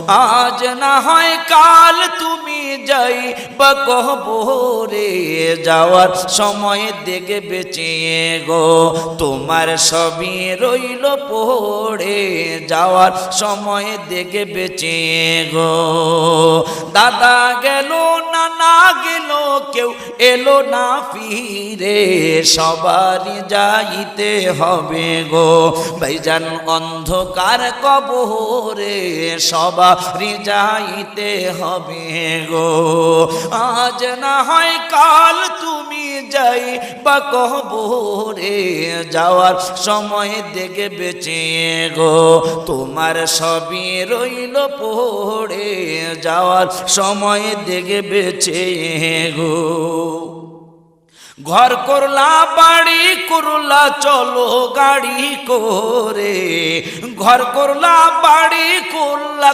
আজ না হয় কাল তুমি যাইবা কবরে, যাওয়ার সময় দেখে বেঁচে গো তোমার সবই রইল পড়ে, যাওয়ার সময় দেখে বেঁচে গো। দাদা গেল নানা গেল কেউ এলো না ফিরে, সবারই যাইতে হবে গো ভাইজান অন্ধকার কবরে, সবারই যাইতে হবে গো। আজ না হয় কাল তুমি যাইবা কবরে, যাওয়ার সময় দেখে বেঁচে গো তোমার সবই রইল পড়ে, যাওয়ার সময় দেখে বেঁচে গো। ঘর করলা বাড়ি করলা চলো গাড়ি করে, ঘর করলা বাড়ি করলা